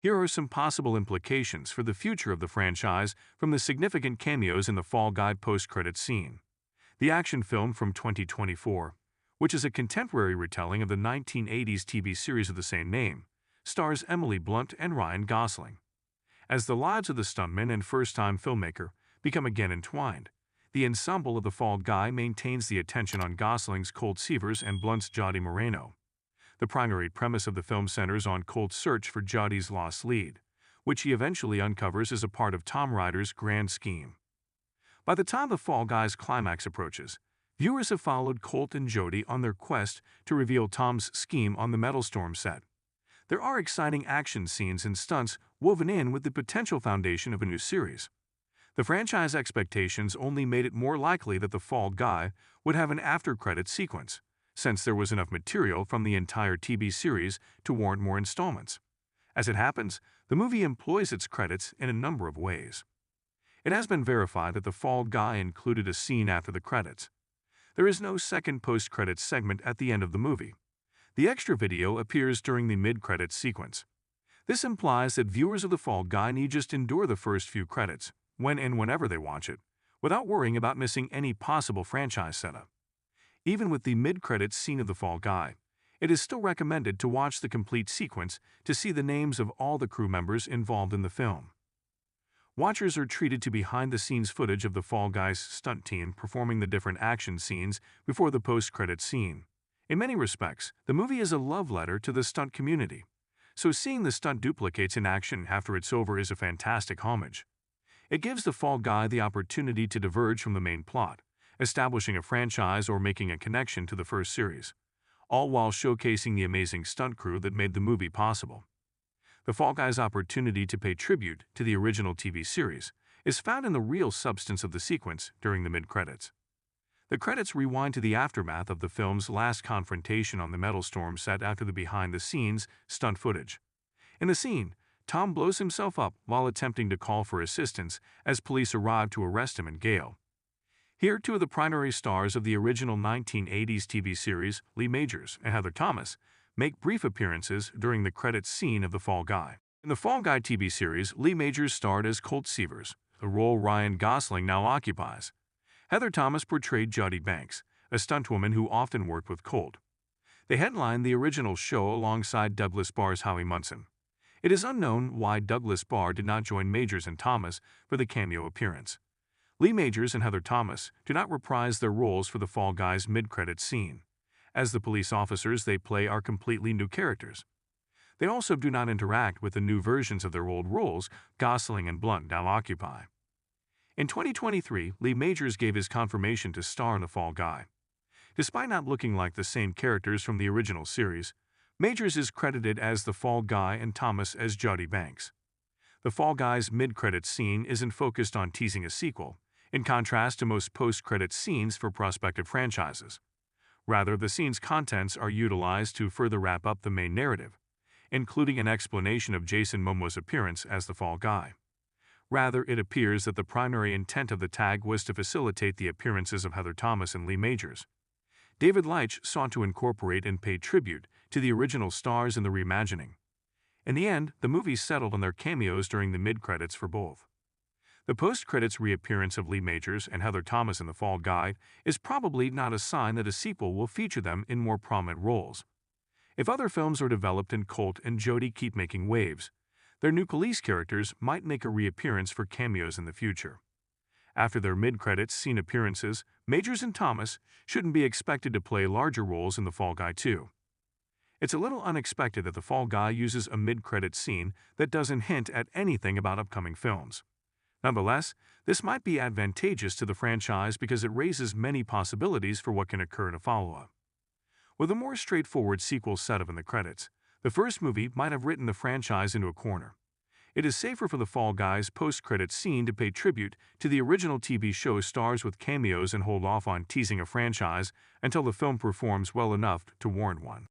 Here are some possible implications for the future of the franchise from the significant cameos in the Fall Guy post-credits scene. The action film from 2024, which is a contemporary retelling of the 1980s TV series of the same name, stars Emily Blunt and Ryan Gosling. As the lives of the stuntman and first-time filmmaker become again entwined, the ensemble of the Fall Guy maintains the attention on Gosling's Colt Seavers and Blunt's Jody Moreno. The primary premise of the film centers on Colt's search for Jody's lost lead, which he eventually uncovers as a part of Tom Ryder's grand scheme. By the time the Fall Guy's climax approaches, viewers have followed Colt and Jody on their quest to reveal Tom's scheme on the Metal Storm set. There are exciting action scenes and stunts woven in with the potential foundation of a new series. The franchise expectations only made it more likely that the Fall Guy would have an after-credits sequence, since there was enough material from the entire TV series to warrant more installments. As it happens, the movie employs its credits in a number of ways. It has been verified that the Fall Guy included a scene after the credits. There is no second post-credits segment at the end of the movie. The extra video appears during the mid-credits sequence. This implies that viewers of the Fall Guy need just endure the first few credits, when and whenever they watch it, without worrying about missing any possible franchise setup. Even with the mid-credits scene of the Fall Guy, it is still recommended to watch the complete sequence to see the names of all the crew members involved in the film. Watchers are treated to behind-the-scenes footage of the Fall Guy's stunt team performing the different action scenes before the post-credits scene. In many respects, the movie is a love letter to the stunt community, so seeing the stunt duplicates in action after it's over is a fantastic homage. It gives the Fall Guy the opportunity to diverge from the main plot, establishing a franchise or making a connection to the first series, all while showcasing the amazing stunt crew that made the movie possible. The Fall Guy's opportunity to pay tribute to the original TV series is found in the real substance of the sequence during the mid-credits. The credits rewind to the aftermath of the film's last confrontation on the Metal Storm set after the behind-the-scenes stunt footage. In the scene, Tom blows himself up while attempting to call for assistance as police arrive to arrest him and Gale. Here, two of the primary stars of the original 1980s TV series, Lee Majors and Heather Thomas, make brief appearances during the credits scene of the Fall Guy. In the Fall Guy TV series, Lee Majors starred as Colt Seavers, the role Ryan Gosling now occupies. Heather Thomas portrayed Jody Banks, a stuntwoman who often worked with Colt. They headlined the original show alongside Douglas Barr's Howie Munson. It is unknown why Douglas Barr did not join Majors and Thomas for the cameo appearance. Lee Majors and Heather Thomas do not reprise their roles for the Fall Guy's mid-credits scene, as the police officers they play are completely new characters. They also do not interact with the new versions of their old roles Gosling and Blunt now occupy. In 2023, Lee Majors gave his confirmation to star in the Fall Guy. Despite not looking like the same characters from the original series, Majors is credited as the Fall Guy and Thomas as Jody Banks. The Fall Guy's mid-credits scene isn't focused on teasing a sequel, in contrast to most post-credits scenes for prospective franchises. Rather, the scene's contents are utilized to further wrap up the main narrative, including an explanation of Jason Momoa's appearance as the Fall Guy. Rather, it appears that the primary intent of the tag was to facilitate the appearances of Heather Thomas and Lee Majors. David Leitch sought to incorporate and pay tribute to the original stars in the reimagining. In the end, the movie settled on their cameos during the mid-credits for both. The post-credits reappearance of Lee Majors and Heather Thomas in The Fall Guy is probably not a sign that a sequel will feature them in more prominent roles. If other films are developed and Colt and Jody keep making waves, their new police characters might make a reappearance for cameos in the future. After their mid-credits scene appearances, Majors and Thomas shouldn't be expected to play larger roles in The Fall Guy 2. It's a little unexpected that The Fall Guy uses a mid-credits scene that doesn't hint at anything about upcoming films. Nonetheless, this might be advantageous to the franchise because it raises many possibilities for what can occur in a follow-up. With a more straightforward sequel setup in the credits, the first movie might have written the franchise into a corner. It is safer for the Fall Guy's post-credits scene to pay tribute to the original TV show stars with cameos and hold off on teasing a franchise until the film performs well enough to warrant one.